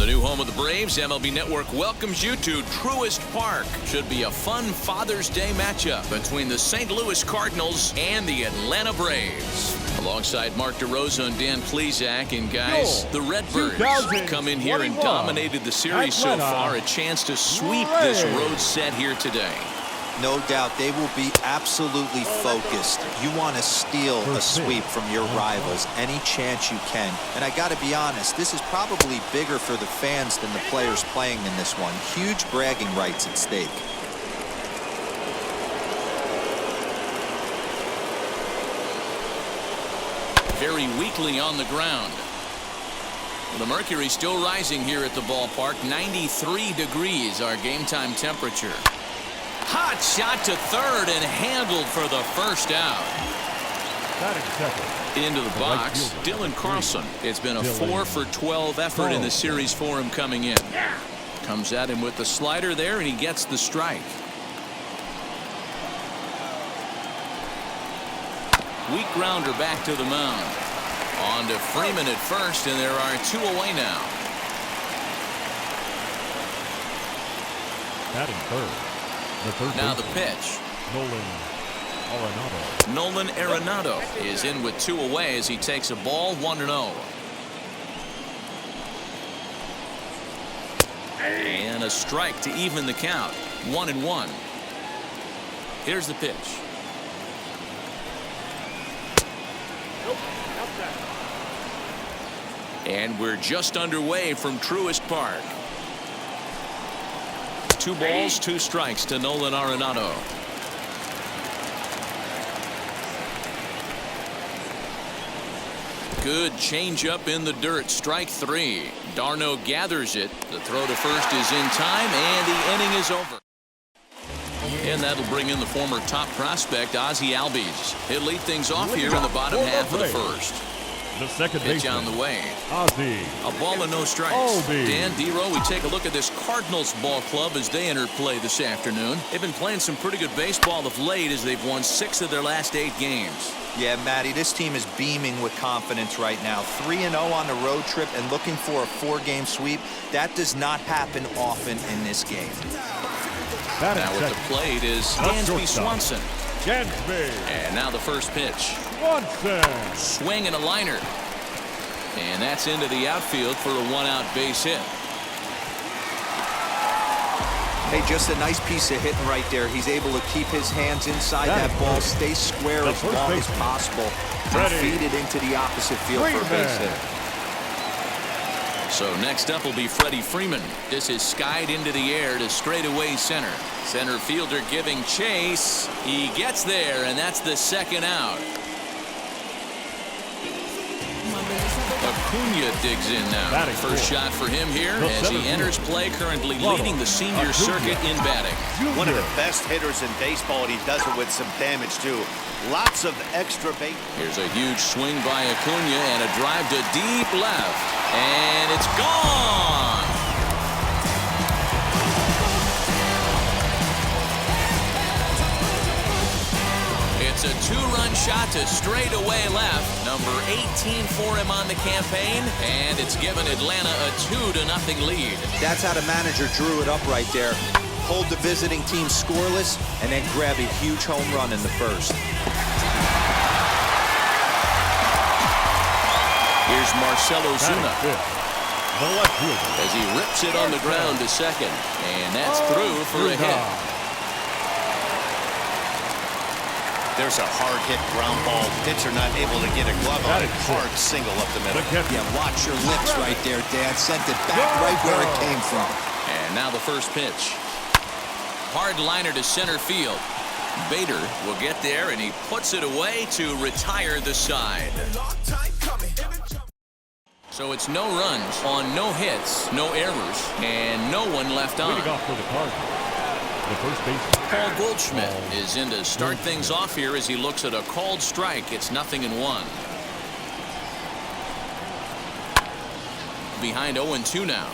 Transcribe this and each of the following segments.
the new home of the Braves, MLB Network welcomes you to Truist Park. Should be a fun Father's Day matchup between the St. Louis Cardinals and the Atlanta Braves. Alongside Mark DeRosa and Dan Plesac, and guys, the Redbirds come in here and dominated the series so far. A chance to sweep this road set here today. No doubt they will be absolutely focused. You want to steal a sweep from your rivals any chance you can. And I got to be honest, this is probably bigger for the fans than the players playing in this one. Huge bragging rights at stake. Very weakly on the ground. Well, the mercury still rising here at the ballpark. 93 degrees our game time temperature. Hot shot to third and handled for the first out. Into the box, Dylan Carlson. It's been a 4 for 12 effort in the series for him coming in. Comes at him with the slider there, and he gets the strike. Weak grounder back to the mound. On to Freeman at first, and there are 2 away now. Batting third. Now the pitch. Nolan Arenado is in with 2 away as he takes a ball 1-0. And a strike to even the count. 1-1. Here's the pitch. And we're just underway from Truist Park. 2 balls, 2 strikes to Nolan Arenado. Good changeup in the dirt. Strike 3. Darno gathers it. The throw to first is in time, and the inning is over. And that'll bring in the former top prospect, Ozzie Albies. He'll lead things off here in the bottom half of the first. The second pitch on the way. Ozzie. A ball and no strikes. Dan Dero, we take a look at this Cardinals ball club as they enter play this afternoon. They've been playing some pretty good baseball of late as they've won 6 of their last 8 games. Yeah, Matty, this team is beaming with confidence right now. 3-0 on the road trip and looking for a 4-game sweep. That does not happen often in this game. Now at the plate is Dansby Swanson. Dansby. And now the first pitch. Swanson. Swing and a liner. And that's into the outfield for a 1-out base hit. Hey, just a nice piece of hitting right there. He's able to keep his hands inside that ball, stay square as long as possible, and feed it into the opposite field for a base hit. So next up will be Freddie Freeman. This is skied into the air to straightaway center. Center fielder giving chase. He gets there, and that's the 2nd out. Acuna digs in now. First shot for him here as he enters play, currently leading the senior circuit in batting. One of the best hitters in baseball, and he does it with some damage too. Lots of extra base. Here's a huge swing by Acuna and a drive to deep left. And it's gone. It's a 2-run shot to straightaway left. Number 18 for him on the campaign, and it's given Atlanta a 2-0 lead. That's how the manager drew it up right there. Hold the visiting team scoreless, and then grab a huge home run in the first. Here's Marcell Ozuna as he rips it on the ground to second, and that's through for a hit. There's a hard-hit ground ball. Pitcher not able to get a glove on it. Hard single up the middle. Yeah, watch your lips right there, Dan. Sent it back right where it came from. And now the first pitch. Hard liner to center field. Bader will get there, and he puts it away to retire the side. So it's no runs on no hits, no errors, and no one left on. Paul Goldschmidt is in to start things off here as he looks at a called strike. It's 0-1. Behind 0-2 now.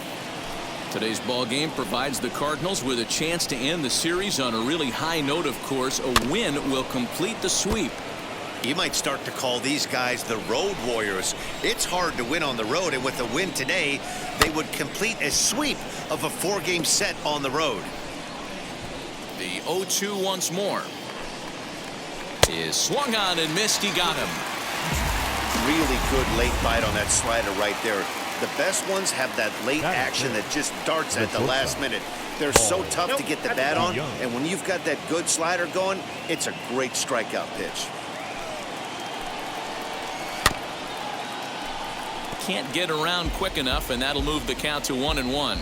Today's ball game provides the Cardinals with a chance to end the series on a really high note, of course. A win will complete the sweep. You might start to call these guys the road warriors. It's hard to win on the road, and with a win today, they would complete a sweep of a 4-game set on the road. The 0-2 once more. Is swung on and missed. He got him. Really good late bite on that slider right there. The best ones have that late action that just darts at the last minute. They're so tough to get the bat on, and when you've got that good slider going, it's a great strikeout pitch. Can't get around quick enough, and that'll move the count to 1-1.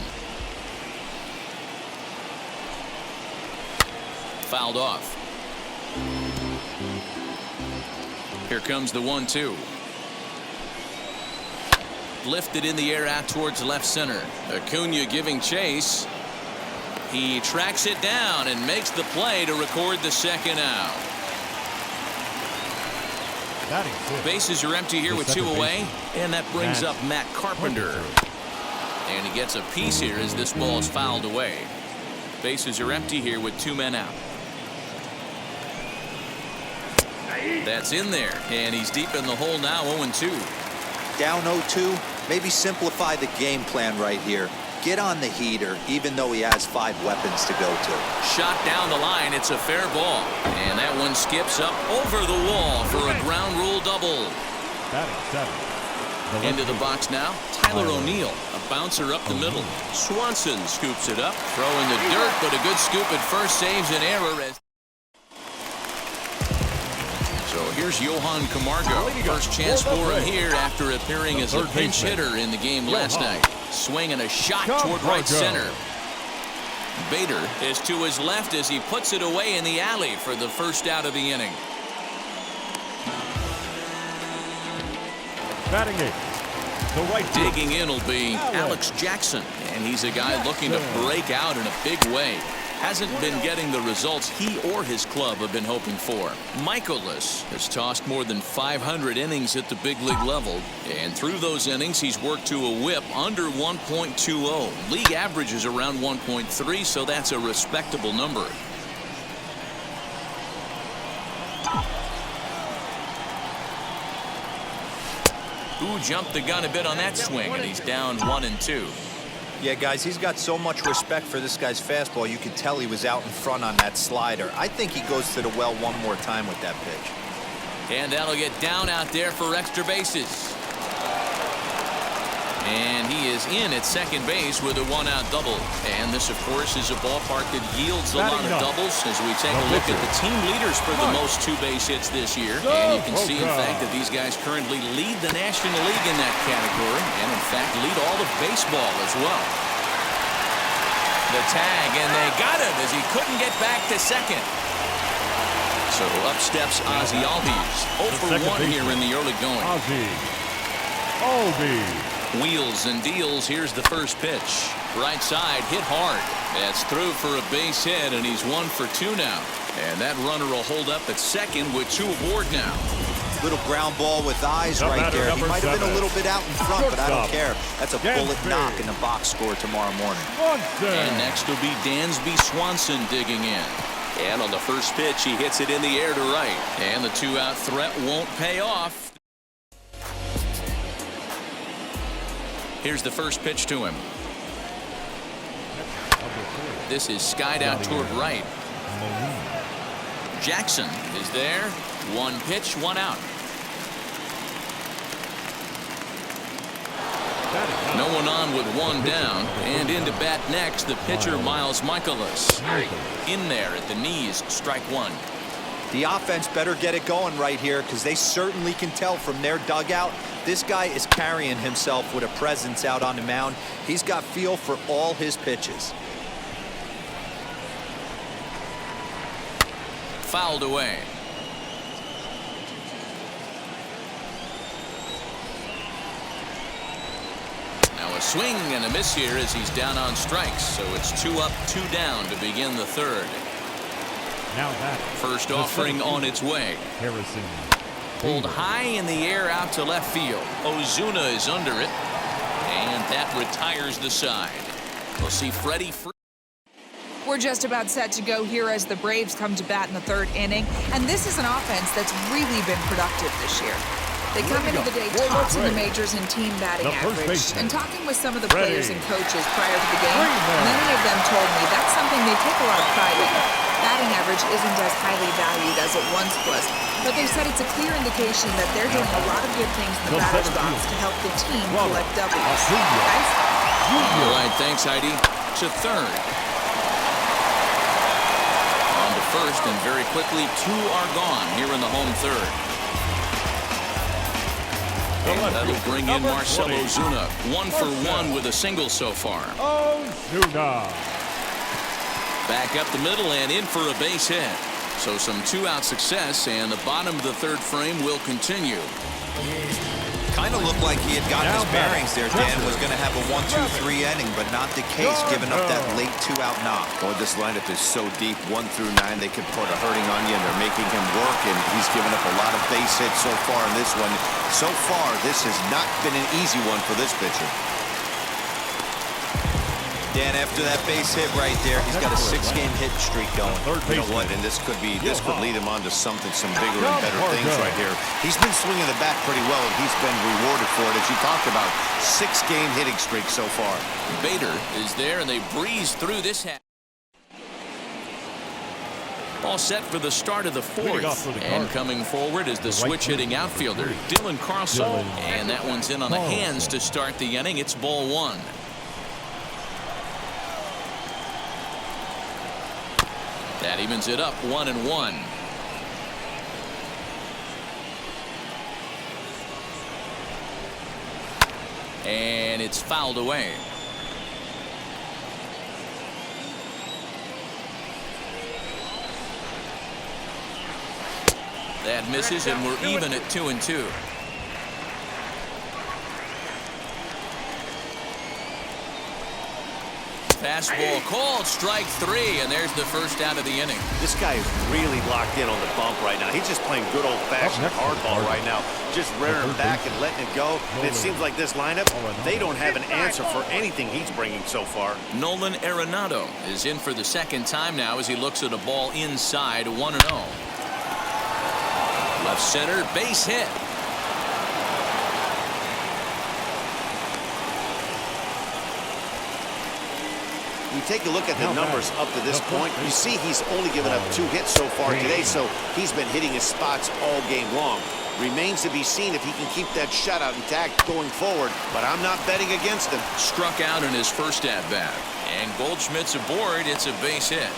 Fouled off. Here comes the 1-2. Lifted in the air out towards left center. Acuna giving chase. He tracks it down and makes the play to record the second out. Bases are empty here with 2 away, and that brings up Matt Carpenter. And he gets a piece here as this ball is fouled away. Bases are empty here with 2 men out. That's in there, and he's deep in the hole now. 0-2. Down 0-2. Maybe simplify the game plan right here. Get on the heater, even though he has 5 weapons to go to. Shot down the line. It's a fair ball. And that one skips up over the wall for a ground rule double. Into the box now, Tyler O'Neill. A bouncer up the middle. Swanson scoops it up. Throw in the dirt, but a good scoop at first saves an error. So here's Johan Camargo. First chance for him here after appearing as a pinch hitter in the game last night. Swinging a shot toward right center. Bader is to his left as he puts it away in the alley for the first out of the inning. Batting it. The right digging in will be Alex Jackson, and he's a guy looking to break out in a big way. Hasn't been getting the results he or his club have been hoping for. Michaelis has tossed more than 500 innings at the big league level, and through those innings he's worked to a whip under 1.20. League average is around 1.3, so that's a respectable number. Who jumped the gun a bit on that swing, and he's down 1-2. Yeah, guys, he's got so much respect for this guy's fastball. You could tell he was out in front on that slider. I think he goes to the well one more time with that pitch. And that'll get down out there for extra bases. And he is in at second base with a 1-out double. And this, of course, is a ballpark that yields a lot of doubles as we take a look at the team leaders for the most 2-base hits this year. And you can see, in fact, that these guys currently lead the National League in that category and, in fact, lead all of baseball as well. The tag, and they got him as he couldn't get back to second. So up steps Ozzie Albies. 0 for 1 here in the early going. Wheels and deals. Here's the first pitch. Right side, hit hard. That's through for a base hit, and he's 1 for 2 now. And that runner will hold up at second with 2 aboard now. Little ground ball with eyes right there. He might have been a little bit out in front, but I don't care. That's a bullet knock in the box score tomorrow morning. And next will be Dansby Swanson digging in. And on the first pitch, he hits it in the air to right. And the 2-out threat won't pay off. Here's the first pitch to him. This is skied out toward right. Jackson is there. 1 pitch, 1 out. No one on with 1 down. And into bat next, the pitcher, Miles Michaelis. In there at the knees, strike 1. The offense better get it going right here, because they certainly can tell from their dugout this guy is carrying himself with a presence out on the mound. He's got feel for all his pitches. Fouled away. Now a swing and a miss here as he's down on strikes. So it's 2 up, 2 down to begin the third. Now that first offering on its way. Harrison. Pulled high in the air out to left field. Ozuna is under it. And that retires the side. We'll see Freddie. We're just about set to go here as the Braves come to bat in the third inning, and this is an offense that's really been productive this year. They come into the day tops in the majors in team batting average, and talking with some of the players and coaches prior to the game, many of them told me that's something they take a lot of pride in. Batting average isn't as highly valued as it once was, but they said it's a clear indication that they're doing a lot of good things in the batter's box to help the team collect W's. Guys? All right, thanks, Heidi. To third. On to first, and very quickly, 2 are gone here in the home third. And that'll bring in Marcell Ozuna. 1 for 1 with a single so far. Ozuna. Back up the middle and in for a base hit. So some 2-out success, and the bottom of the third frame will continue. Kind of looked like he had gotten his bearings there. Dan was going to have a 1-2-3 inning, but not the case, giving up that late 2-out knock. Boy, this lineup is so deep, 1 through 9. They could put a hurting on you, and they're making him work, and he's given up a lot of base hits so far in this one. So far, this has not been an easy one for this pitcher. Dan, after that base hit right there, he's got a 6-game hit streak going. You know what? And this could lead him on to some bigger and better things right here. He's been swinging the bat pretty well, and he's been rewarded for it, as you talked about. 6-game hitting streak so far. Bader is there, and they breeze through this half. All set for the start of the fourth. And coming forward is the switch-hitting outfielder, Dylan Carlson. And that one's in on the hands to start the inning. It's ball 1. That evens it up 1-1. And it's fouled away. That misses, and we're even at 2-2. Fastball called, strike 3, and there's the first out of the inning. This guy is really locked in on the bump right now. He's just playing good old-fashioned hardball right now, just rearing back and letting it go. And it seems like this lineup, they don't have an answer for anything he's bringing so far. Nolan Arenado is in for the second time now as he looks at a ball inside, 1-0. Left center, base hit. You take a look at the numbers up to this point, you see he's only given up 2 hits so far today, so he's been hitting his spots all game long. Remains to be seen if he can keep that shutout intact going forward, but I'm not betting against him. Struck out in his first at-bat, and Goldschmidt's aboard. It's a base hit.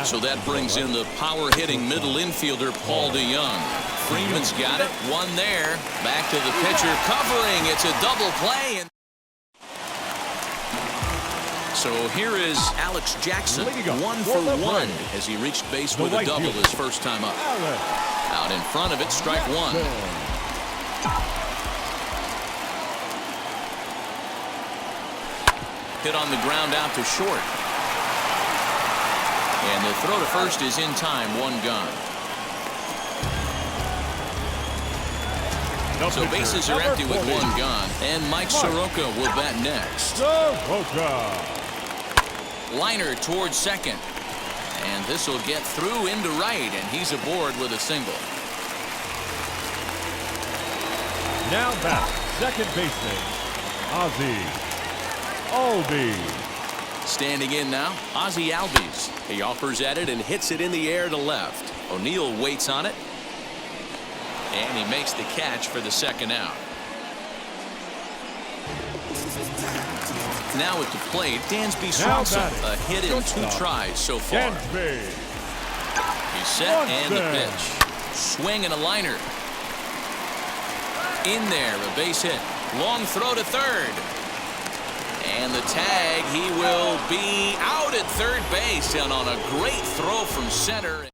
So that brings in the power-hitting middle infielder, Paul DeYoung. Freeman's got it, 1 there. Back to the pitcher, covering. It's a double play. And so here is Alex Jackson, 1 for 1 as he reached base with a double his first time up. Out in front of it, strike 1. Hit on the ground out to short. And the throw to first is in time, 1 gone. So bases are empty with 1 gone, and Mike Soroka will bat next. Liner towards second, and this will get through into right, and he's aboard with a single. Now back, second baseman, Ozzie Albies. Standing in now, Ozzie Albies. He offers at it and hits it in the air to left. O'Neill waits on it, and he makes the catch for the second out. Now at the plate, Dansby Swanson. A hit in 2 tries so far. He's set and the pitch. Swing and a liner. In there, a base hit. Long throw to third. And the tag, he will be out at third base, and on a great throw from center.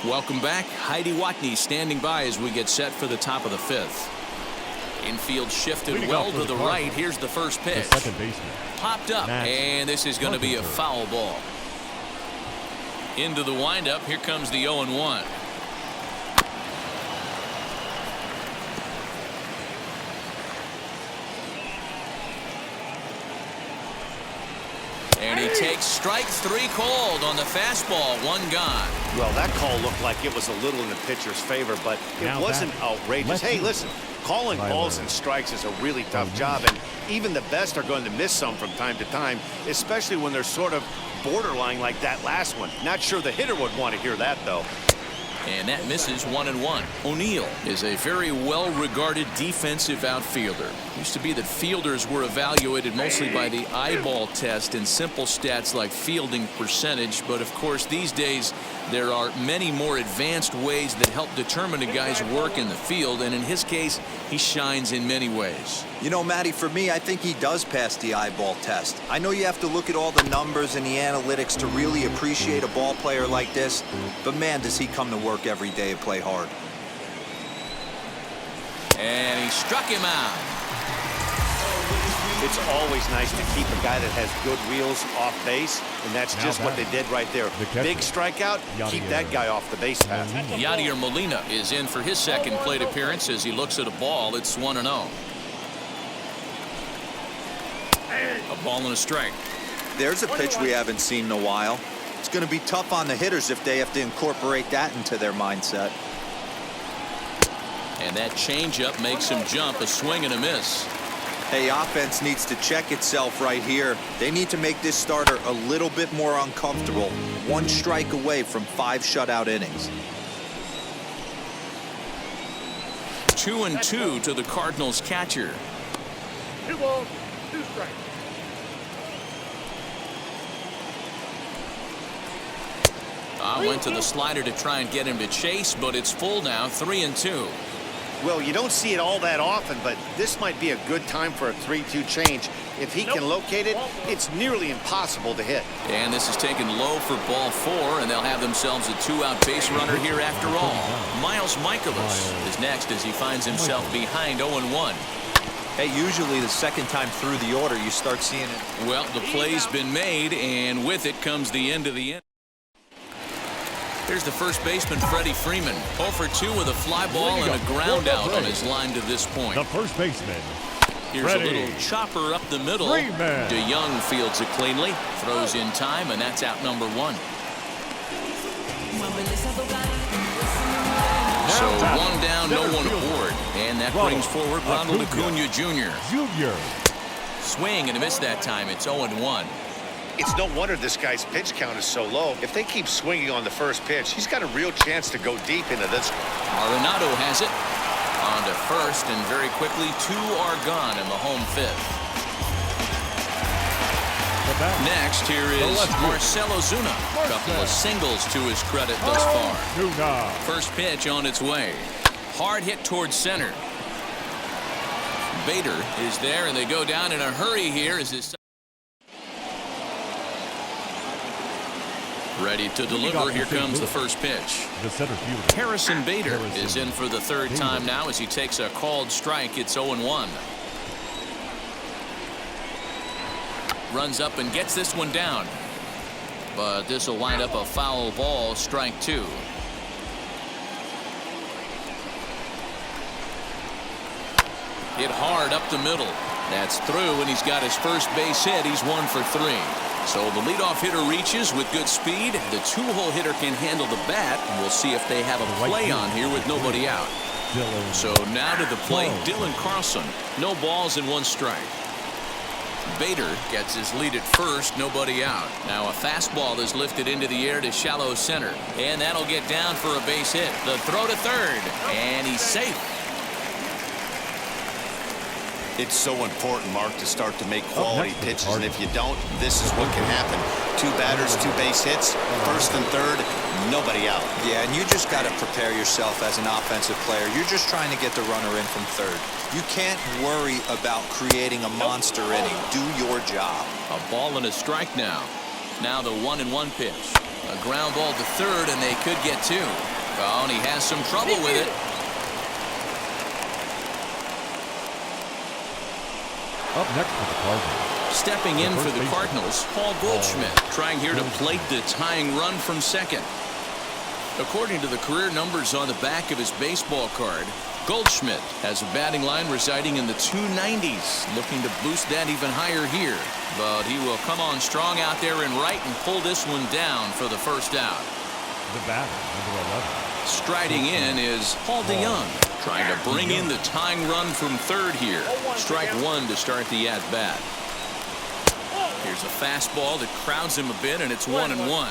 Welcome back. Heidi Watney standing by as we get set for the top of the 5th. Infield shifted well to the right. Here's the first pitch. Popped up, and this is going to be a foul ball. Into the windup. Here comes the 0-1. takes strike 3 cold on the fastball. 1 gone. Well, that call looked like it was a little in the pitcher's favor, but it wasn't outrageous. Hey, listen, calling balls and strikes is a really tough job, and even the best are going to miss some from time to time, especially when they're sort of borderline like that last one. Not sure the hitter would want to hear that, though. And that misses 1-1. O'Neill is a very well-regarded defensive outfielder. Used to be that fielders were evaluated mostly by the eyeball test and simple stats like fielding percentage. But of course, these days, there are many more advanced ways that help determine a guy's work in the field. And in his case, he shines in many ways. You know, Matty, for me, I think he does pass the eyeball test. I know you have to look at all the numbers and the analytics to really appreciate a ball player like this. But man, does he come to work every day and play hard. And he struck him out. It's always nice to keep a guy that has good wheels off base, and that's just what they did right there. Big strikeout, keep that guy off the base path. Yadier Molina is in for his second plate appearance as he looks at a ball. It's 1-0. A ball and a strike. There's a pitch we haven't seen in a while. It's going to be tough on the hitters if they have to incorporate that into their mindset. And that changeup makes him jump. A swing and a miss. Hey, offense needs to check itself right here. They need to make this starter a little bit more uncomfortable. 1 strike away from 5 shutout innings. 2-2 to the Cardinals catcher. 2 balls, 2 strikes. Went to the slider to try and get him to chase, but it's full now. 3-2. Well, you don't see it all that often, but this might be a good time for a 3-2 change. If he can locate it, it's nearly impossible to hit. And this is taken low for ball 4, and they'll have themselves a 2-out base runner here after all. Miles Michaelis is next as he finds himself behind 0-1. Hey, usually the second time through the order, you start seeing it. Well, the play's been made, and with it comes the end of the inning. Here's the first baseman, Freddie Freeman. 0 for 2 with a fly ball and a ground out on his line to this point. The first baseman. Here's a little chopper up the middle. Freeman. DeYoung fields it cleanly, throws in time, and that's out number 1. So 1 down, no one aboard. And that brings forward Ronald Acuna Jr. Swing and a miss that time. It's 0-1. It's no wonder this guy's pitch count is so low. If they keep swinging on the first pitch, he's got a real chance to go deep into this. Arenado has it. On to first, and very quickly, 2 are gone in the home 5th. Next, here is Marcell Ozuna. A couple of singles to his credit thus far. First pitch on its way. Hard hit towards center. Bader is there, and they go down in a hurry here as his... Ready to deliver. Here comes the first pitch. Harrison Bader is in for the 3rd time now as he takes a called strike. It's 0-1. Runs up and gets this one down. But this will wind up a foul ball. Strike 2. Hit hard up the middle. That's through, and he's got his first base hit. He's 1 for 3. So the leadoff hitter reaches with good speed. The 2-hole hitter can handle the bat. We'll see if they have a play on here with nobody out. So now to the plate, Dylan Carlson. No balls and 1 strike. Bader gets his lead at first, nobody out. Now a fastball is lifted into the air to shallow center. And that'll get down for a base hit. The throw to third, and he's safe. It's so important, Mark, to start to make quality pitches, and if you don't, this is what can happen. 2 batters, 2 base hits, first and third, nobody out. Yeah, and you just got to prepare yourself as an offensive player. You're just trying to get the runner in from third. You can't worry about creating a monster inning. Do your job. A ball and a strike now. Now the 1-1 pitch. A ground ball to third, and they could get 2. Oh, and he has some trouble with it. Up next for the Cardinals. Stepping in for the Cardinals, Paul Goldschmidt, trying here to plate the tying run from second. According to the career numbers on the back of his baseball card, Goldschmidt has a batting line residing in the 290s, looking to boost that even higher here. But he will come on strong out there in right and pull this one down for the first out. The batter, number 11. Striding in is Paul DeYoung, trying to bring in the tying run from third here. Strike one to start the at-bat. Here's a fastball that crowds him a bit, and it's 1-1.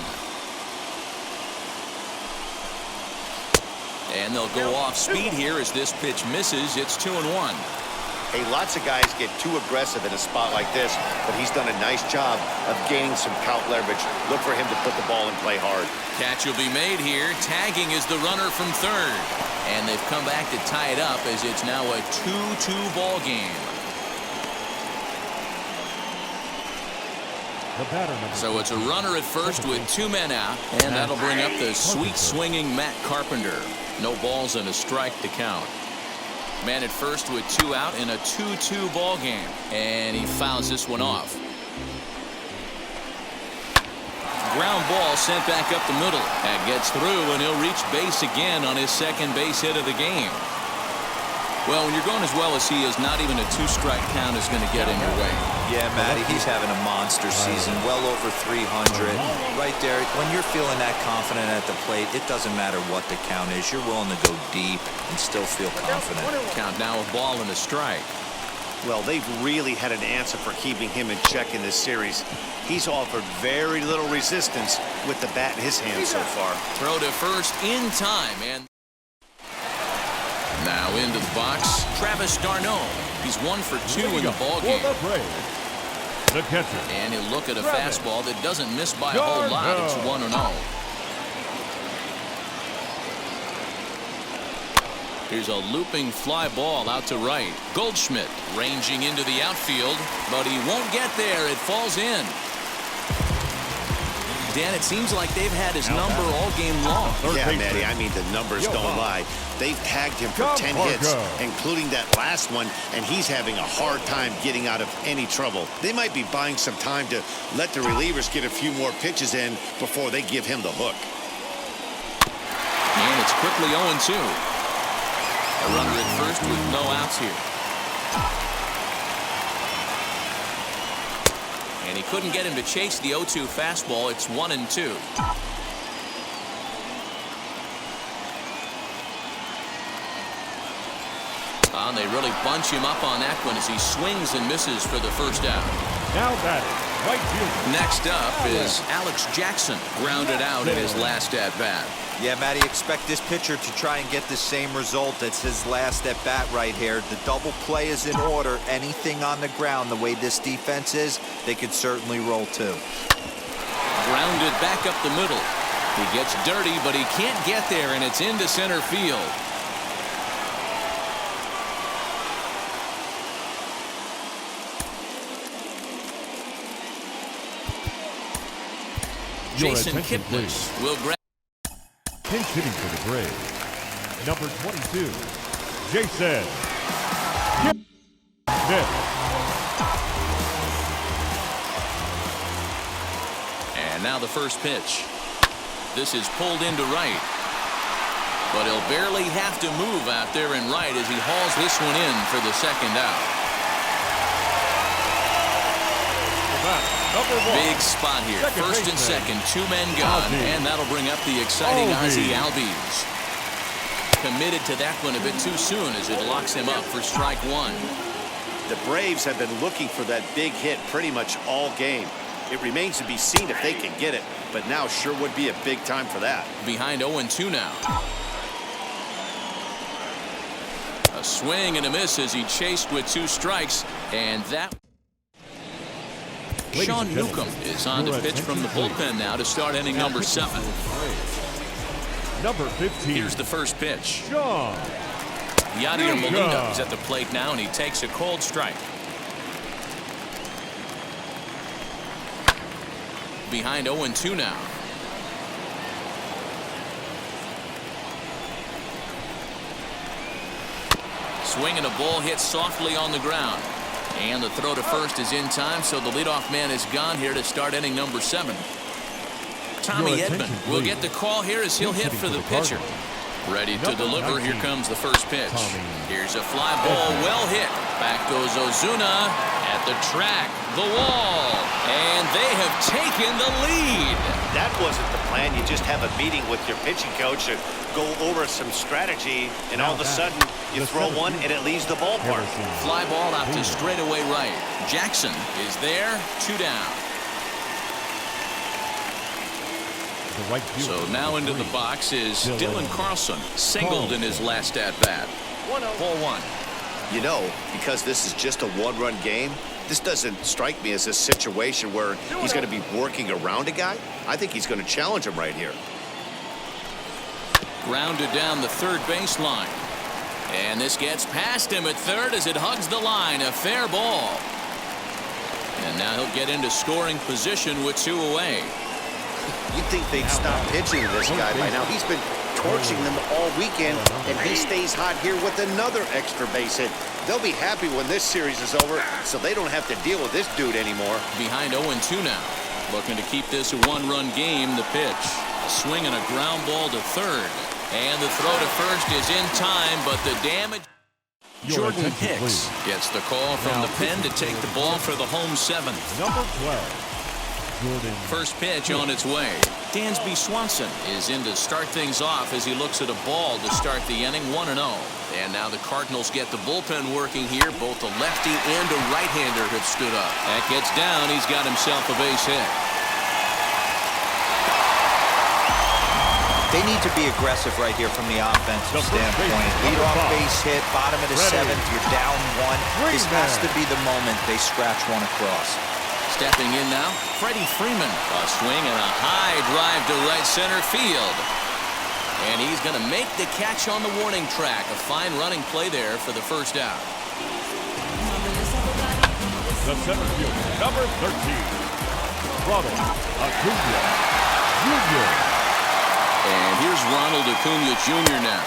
And they'll go off speed here as this pitch misses. It's 2-1. Hey, lots of guys get too aggressive in a spot like this, but he's done a nice job of gaining some count leverage. Look for him to put the ball in play hard. Catch will be made here. Tagging is the runner from third. And they've come back to tie it up as it's now a 2-2 ball game. So it's a runner at first with 2 men out, and that'll bring up the sweet swinging Matt Carpenter. No balls and a strike to count. Man at first with 2 out in a 2-2 ball game, and he fouls this one off. Ground ball sent back up the middle. That gets through, and he'll reach base again on his second base hit of the game. Well, when you're going as well as he is, not even a 2-strike count is going to get in your way. Yeah, Matty, he's having a monster season, well over 300. Right there, when you're feeling that confident at the plate, it doesn't matter what the count is. You're willing to go deep and still feel confident. Count now a ball and a strike. Well, they've really had an answer for keeping him in check in this series. He's offered very little resistance with the bat in his hand so far. Throw to first in time, and now into the box, Travis d'Arnaud. He's 1 for 2 in the ball game. The catcher. And he'll look at a fastball that doesn't miss by a whole lot. It's 1-0. Here's a looping fly ball out to right. Goldschmidt ranging into the outfield, but he won't get there. It falls in. Dan, it seems like they've had his number all game long. Yeah, Matty, I mean, the numbers don't lie. They've tagged him for 10 hits, including that last one, and he's having a hard time getting out of any trouble. They might be buying some time to let the relievers get a few more pitches in before they give him the hook. And it's quickly 0-2. A runner at first with no outs here. And he couldn't get him to chase the 0-2 fastball. It's 1-2. And they really bunch him up on that one as he swings and misses for the first out. Now batting, right field. Next up is Alex Jackson, grounded out in his last at-bat. Yeah, Matty, expect this pitcher to try and get the same result. It's his last at-bat right here. The double play is in order. Anything on the ground, the way this defense is, they could certainly roll too. Grounded back up the middle. He gets dirty, but he can't get there, and it's into center field. Jason Kipnis will grab. Pinch hitting for the Braves. Number 22, Jason Kipnis. And now the first pitch. This is pulled into right. But he'll barely have to move out there in right as he hauls this one in for the second out. Big spot here. First and second, 2 men gone, and that'll bring up the exciting Ozzie Albies. Committed to that one a bit too soon as it locks him up for strike 1. The Braves have been looking for that big hit pretty much all game. It remains to be seen if they can get it, but now sure would be a big time for that. Behind 0-2 now. A swing and a miss as he chased with 2 strikes, and that. Sean Newcomb is on to pitch from the bullpen now to start inning number 7. Number 15. Here's the first pitch. Sean Yadier Molina is at the plate now, and he takes a cold strike. Behind 0-2 now. Swing and a ball hit softly on the ground. And the throw to first is in time, so the leadoff man is gone here to start inning number 7. Tommy Edman will get the call here as he'll hit for the pitcher. Ready to deliver. Here comes the first pitch. Here's a fly ball, well hit. Back goes Ozuna at the track, the wall, and they have taken the lead. That wasn't the plan. You just have a meeting with your pitching coach and go over some strategy, and all of a sudden you throw one and it leaves the ballpark. Fly ball out to straightaway right. Jackson is there, 2 down. So now into the box is Dylan Carlson, singled in his last at-bat. Ball 1. You know, because this is just a one-run game, this doesn't strike me as a situation where he's going to be working around a guy. I think he's going to challenge him right here. Grounded down the third baseline. And this gets past him at third as it hugs the line. A fair ball. And now he'll get into scoring position with 2 away. You'd think they'd stop pitching to this guy by now. He's been torching them all weekend, and he stays hot here with another extra base hit. They'll be happy when this series is over, so they don't have to deal with this dude anymore. Behind 0-2 now. Looking to keep this a one-run game. The pitch. A swing and a ground ball to third. And the throw to first is in time, but the damage... Jordan Hicks gets the call from the pen to take the ball for the home 7th. Number 12. First pitch on its way. Dansby Swanson is in to start things off as he looks at a ball to start the inning, 1-0. And now the Cardinals get the bullpen working here. Both a lefty and a right-hander have stood up. That gets down. He's got himself a base hit. They need to be aggressive right here from the offensive standpoint. Lead off base hit, bottom of the 7th. You're down 1. This has to be the moment they scratch one across. Stepping in now, Freddie Freeman. A swing and a high drive to right center field. And he's going to make the catch on the warning track. A fine running play there for the first out. The center fielder, number 13, Ronald Acuna Jr. And here's Ronald Acuna Jr. now.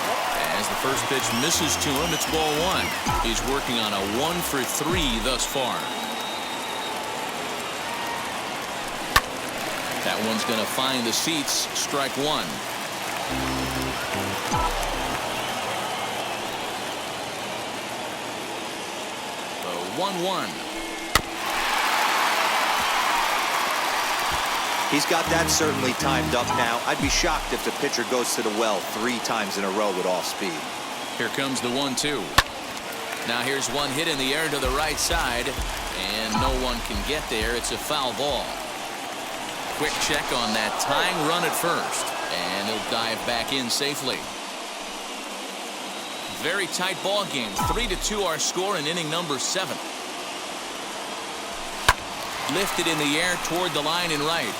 As the first pitch misses to him, it's ball 1. He's working on a 1-for-3 thus far. That one's going to find the seats. Strike 1. The 1-1. He's got that certainly timed up now. I'd be shocked if the pitcher goes to the well 3 times in a row with off speed. Here comes the 1-2. Now here's one hit in the air to the right side, and no one can get there. It's a foul ball. Quick check on that tying run at first, and he'll dive back in safely. Very tight ball game. 3-2 our score in inning number 7. Lifted in the air toward the line and right,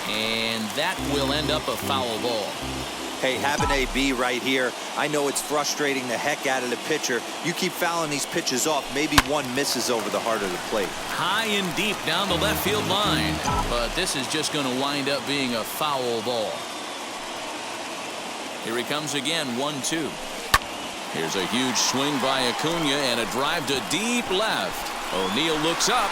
and that will end up a foul ball. Hey, have an AB right here. I know it's frustrating the heck out of the pitcher. You keep fouling these pitches off, maybe one misses over the heart of the plate. High and deep down the left field line, but this is just going to wind up being a foul ball. Here he comes again, 1-2. Here's a huge swing by Acuna and a drive to deep left. O'Neill looks up.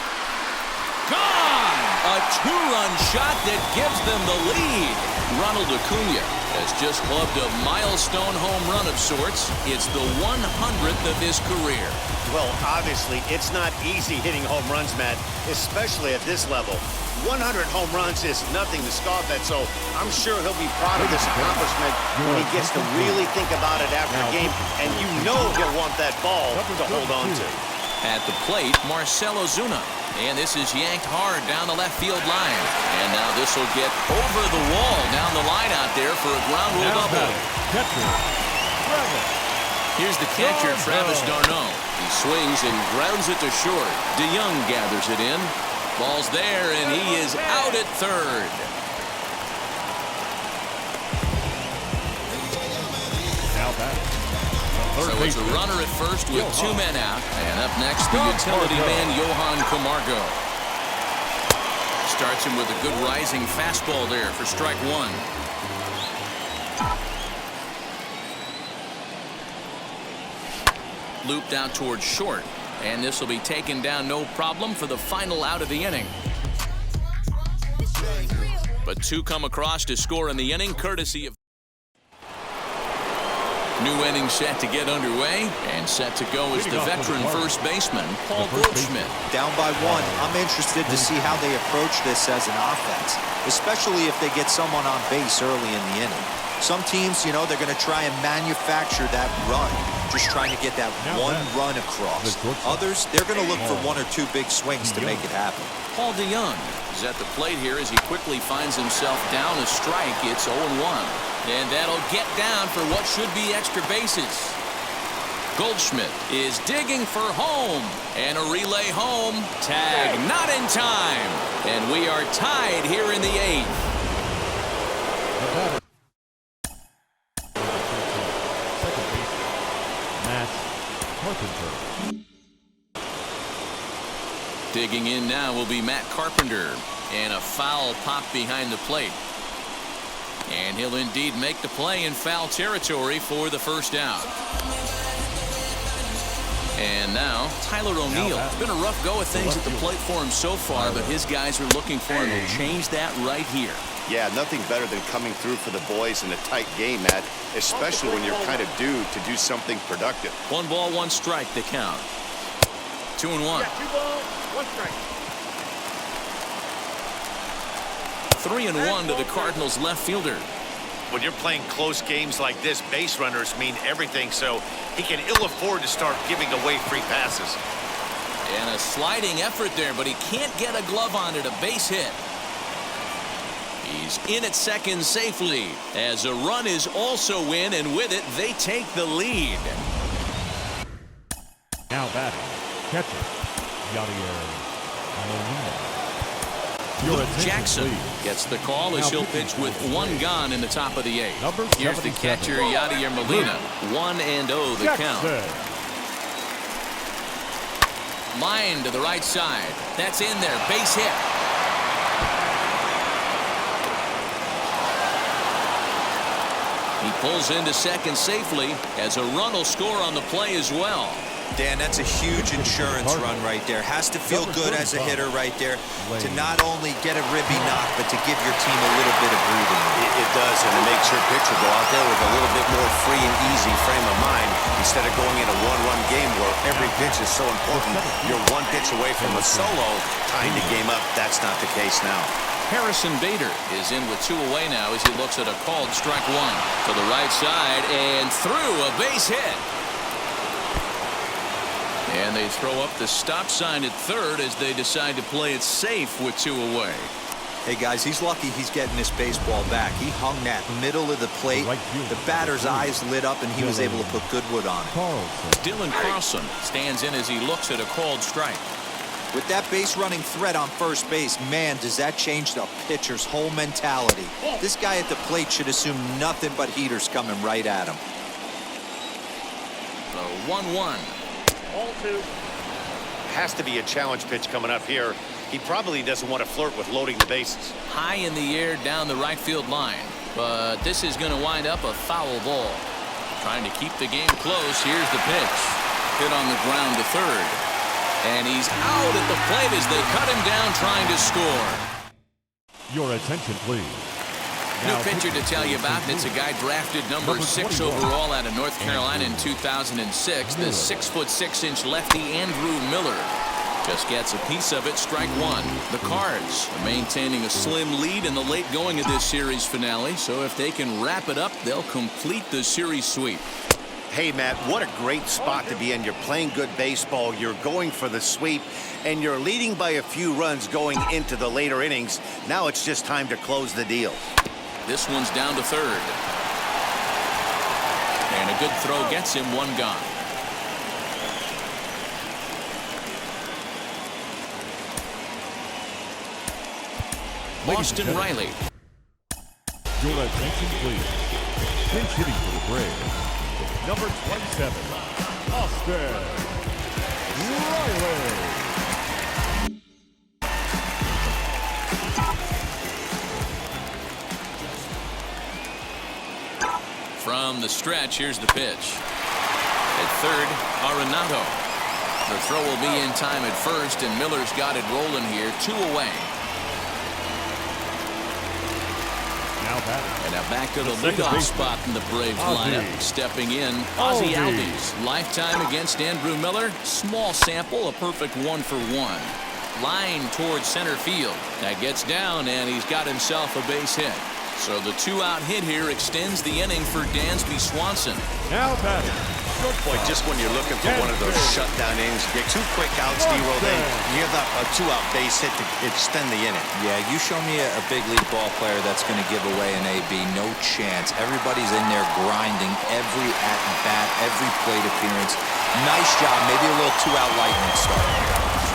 Gone! A 2-run shot that gives them the lead. Ronald Acuna has just clubbed a milestone home run of sorts. It's the 100th of his career. Well, obviously, it's not easy hitting home runs, Matt, especially at this level. 100 home runs is nothing to scoff at, so I'm sure he'll be proud of this accomplishment when he gets to really think about it after a game, and you know he'll want that ball to hold on to. At the plate, Marcell Ozuna. And this is yanked hard down the left field line. And now this will get over the wall down the line out there for a ground rule double. Here's the catcher, Travis d'Arnaud. He swings and grounds it to short. DeYoung gathers it in. Ball's there, and he is out at third. Now back. So it's a runner at first with 2 men out. And up next, the utility man, Johan Camargo. Starts him with a good rising fastball there for strike 1. Looped out towards short. And this will be taken down no problem for the final out of the inning. But 2 come across to score in the inning, courtesy of... New inning set to get underway, and set to go is the veteran first baseman, Paul Goldschmidt. Down by 1. I'm interested to see how they approach this as an offense, especially if they get someone on base early in the inning. Some teams, you know, they're going to try and manufacture that run, just trying to get that one run across. Others, they're going to look for 1 or 2 big swings to make it happen. Paul DeYoung is at the plate here as he quickly finds himself down a strike. It's 0-1. And that'll get down for what should be extra bases. Goldschmidt is digging for home. And a relay home. Tag not in time. And we are tied here in the 8th. Digging in now will be Matt Carpenter, and a foul pop behind the plate. And he'll indeed make the play in foul territory for the first out. And now Tyler O'Neill. It's been a rough go of things at the plate for him so far, but his guys are looking for him to change that right here. Yeah, nothing better than coming through for the boys in a tight game, Matt, especially when you're kind of due to do something productive. 1 ball, 1 strike, the count. 2-1. Yeah, 2 balls, 1 strike. 3-1 to the Cardinals left fielder. When you're playing close games like this, base runners mean everything, so he can ill afford to start giving away free passes. And a sliding effort there, but he can't get a glove on it. A base hit. He's in at second safely as a run is also in, and with it, they take the lead. Now batting, catcher, Yadier Molina. Jackson gets the call as he'll pitch with 1 gone in the top of the 8th. Here's the catcher, Yadier Molina. 1-0 the count. Line to the right side. That's in there. Base hit. He pulls into second safely as a run will score on the play as well. Dan, that's a huge insurance run right there. Has to feel good as a hitter right there to not only get a ribby knock, but to give your team a little bit of breathing. It does, and it makes your pitcher go out there with a little bit more free and easy frame of mind instead of going in a one-run game where every pitch is so important. You're 1 pitch away from a solo, tying the game up. That's not the case now. Harrison Bader is in with 2 away now as he looks at a called strike 1 to the right side and through a base hit. And they throw up the stop sign at third as they decide to play it safe with 2 away. Hey, guys, he's lucky he's getting this baseball back. He hung that middle of the plate. The batter's eyes lit up, and he was able to put good wood on it. Dylan Carlson stands in as he looks at a called strike. With that base-running threat on first base, man, does that change the pitcher's whole mentality. This guy at the plate should assume nothing but heaters coming right at him. The 1-1. All 2. Has to be a challenge pitch coming up here. He probably doesn't want to flirt with loading the bases. High in the air down the right field line. But this is going to wind up a foul ball. Trying to keep the game close. Here's the pitch. Hit on the ground to third. And he's out at the plate as they cut him down trying to score. Your attention, please. New pitcher to tell you about, and it's a guy drafted number 6 overall out of North Carolina in 2006. The 6'6" lefty Andrew Miller just gets a piece of it. Strike 1. The Cards are maintaining a slim lead in the late going of this series finale, so if they can wrap it up, they'll complete the series sweep. Hey, Matt, what a great spot to be in. You're playing good baseball. You're going for the sweep, and you're leading by a few runs going into the later innings. Now it's just time to close the deal. This one's down to third. And a good throw gets him 1 gone. Austin Riley. Your attention, please. Pinch hitting for the Braves. Number 27, Austin Riley. From the stretch, here's the pitch. At third, Arenado. The throw will be in time at first, and Miller's got it rolling here. 2 away. Now And now back to the leadoff spot in the Braves lineup. Stepping in, Ozzie Albies. Lifetime against Andrew Miller. Small sample, a perfect 1-for-1. Line towards center field. That gets down, and he's got himself a base hit. So the 2-out hit here extends the inning for Dansby Swanson. Now batting. Boy, just when you're looking for one of those shutdown innings, get 2 quick outs, D-Roll, then you have a 2-out base hit to extend the inning. Yeah, you show me a big league ball player that's going to give away an AB, no chance. Everybody's in there grinding every at-bat, every plate appearance. Nice job, maybe a little 2-out lightning start.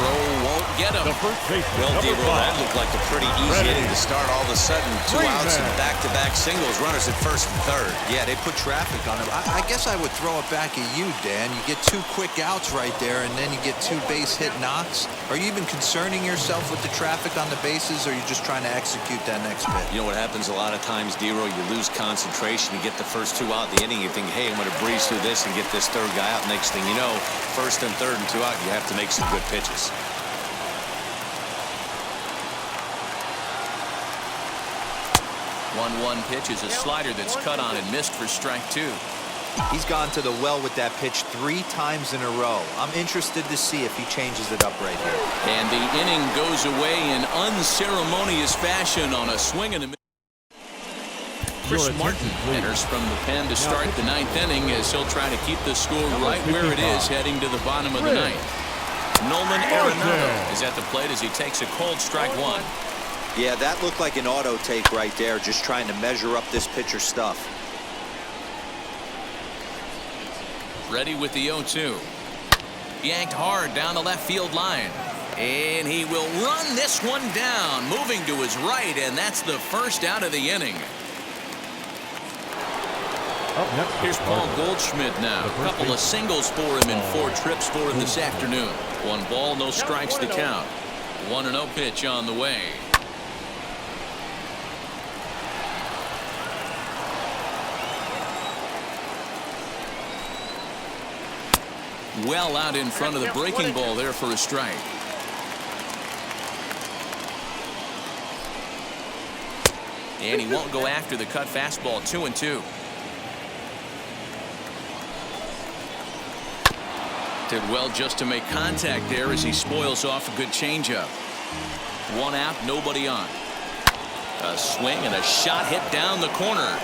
Throw won't get him. Well, D-Roll, that looked like a pretty easy inning to start. All of a sudden, 2 outs and back-to-back singles, runners at first and third. Yeah, they put traffic on him. I guess I would throw it back at you, Dan. You get 2 quick outs right there, and then you get 2 base hit knocks. Are you even concerning yourself with the traffic on the bases, or are you just trying to execute that next pitch? You know what happens a lot of times, D-Roll? You lose concentration. You get the first 2 out of the inning. You think, hey, I'm going to breeze through this and get this 3rd guy out. Next thing you know, 1st and 3rd and 2 out, you have to make some good pitches. 1-1 pitch is a slider that's cut on and missed for strike 2. He's gone to the well with that pitch 3 times in a row. I'm interested to see if he changes it up right here. And the inning goes away in unceremonious fashion on a swing and a miss. Chris Martin enters from the pen to start the 9th inning as he'll try to keep the score right where it is heading to the bottom of the 9th. Nolan Arenado is at the plate as he takes a cold strike 1. Yeah, that looked like an auto take right there, just trying to measure up this pitcher's stuff. Ready with the 0-2. Yanked hard down the left field line. And he will run this one down, moving to his right, and that's the first out of the inning. Here's Paul Goldschmidt now. A couple of singles for him in 4 trips for him this afternoon. 1 ball, no strikes to count. 1-0 pitch on the way. Well out in front of the breaking ball there for a strike. And he won't go after the cut fastball. 2-2. Did well just to make contact there as he spoils off a good changeup. 1 out, nobody on. A swing and a shot hit down the corner.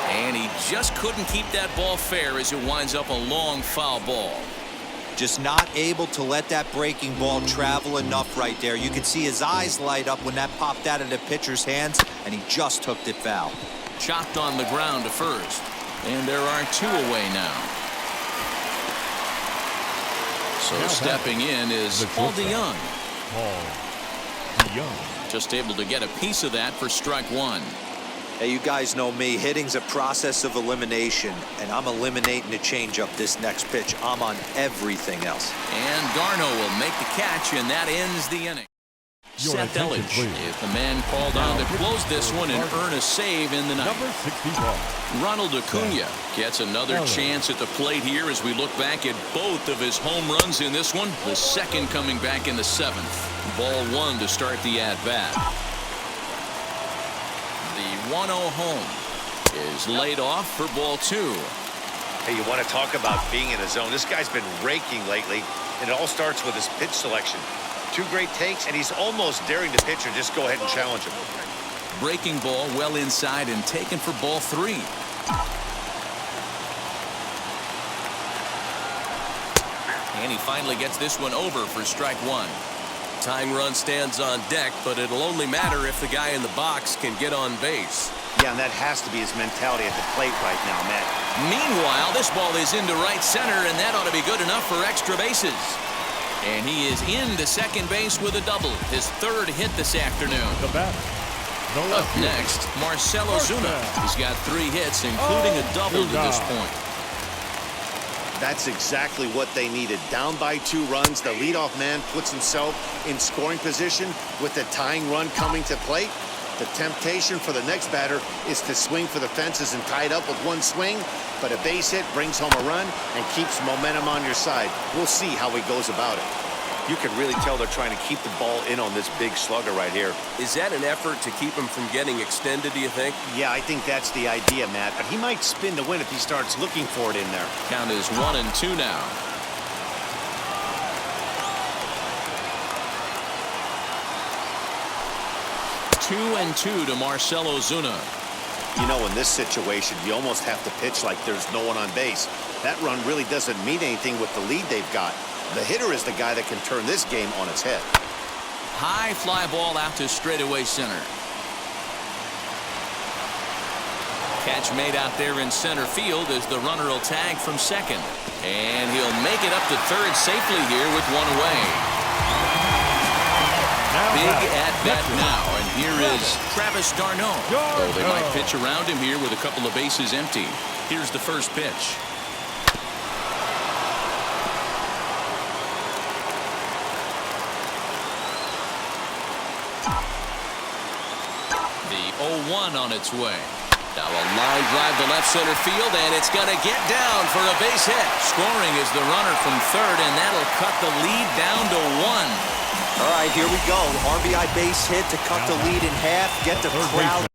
And he just couldn't keep that ball fair as it winds up a long foul ball. Just not able to let that breaking ball travel enough right there. You could see his eyes light up when that popped out of the pitcher's hands, and he just hooked it foul. Chopped on the ground to first. And there are 2 away now. So stepping in is Paul DeYoung. Just able to get a piece of that for strike 1. Hey, you guys know me. Hitting's a process of elimination, and I'm eliminating the changeup this next pitch. I'm on everything else. And Garno will make the catch, and that ends the inning. Seth Elledge is the man called on to close this one and earn a save in the ninth. Ronald Acuna gets another chance at the plate here as we look back at both of his home runs in this one. The second coming back in the 7th. Ball 1 to start the at-bat. The 1-0 home is laid off for ball 2. Hey, you want to talk about being in a zone? This guy's been raking lately, and it all starts with his pitch selection. 2 great takes, and he's almost daring the pitcher just go ahead and challenge him. Breaking ball well inside and taken for ball 3. And he finally gets this one over for strike 1. Tying run stands on deck, but it'll only matter if the guy in the box can get on base. Yeah, and that has to be his mentality at the plate right now, Matt. Meanwhile, this ball is into right center, and that ought to be good enough for extra bases. And he is into second base with a double, his 3rd hit this afternoon. Up next, Marcell Ozuna. He's got 3 hits, including a double to this point. That's exactly what they needed. Down by 2 runs, the leadoff man puts himself in scoring position with the tying run coming to plate. The temptation for the next batter is to swing for the fences and tie it up with 1 swing, but a base hit brings home a run and keeps momentum on your side. We'll see how he goes about it. You can really tell they're trying to keep the ball in on this big slugger right here. Is that an effort to keep him from getting extended, do you think? Yeah, I think that's the idea, Matt. But he might spin to win if he starts looking for it in there. Count is 1-2 now. Two and 2 to Marcell Ozuna. You know, in this situation, you almost have to pitch like there's no one on base. That run really doesn't mean anything with the lead they've got. The hitter is the guy that can turn this game on its head. High fly ball out to straightaway center. Catch made out there in center field as the runner will tag from second. And he'll make it up to third safely here with one away. Big at bat now, and here is Travis d'Arnaud. Oh, they might pitch around him here with a couple of bases empty. Here's the first pitch. The 0-1 on its way. Now a line drive to left center field, and it's going to get down for a base hit. Scoring is the runner from third, and that'll cut the lead down to 1. All right, here we go. RBI base hit to cut the lead in half, get the crowd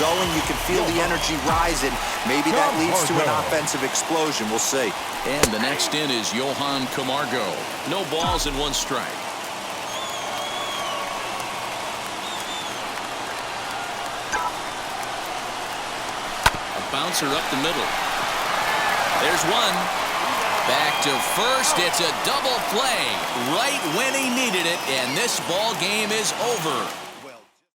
going. You can feel the energy rising. Maybe that leads to an offensive explosion. We'll see. And the next in is Johan Camargo. No balls and one strike. A bouncer up the middle. There's one. Back to first. It's a double play right when he needed it, and this ball game is over.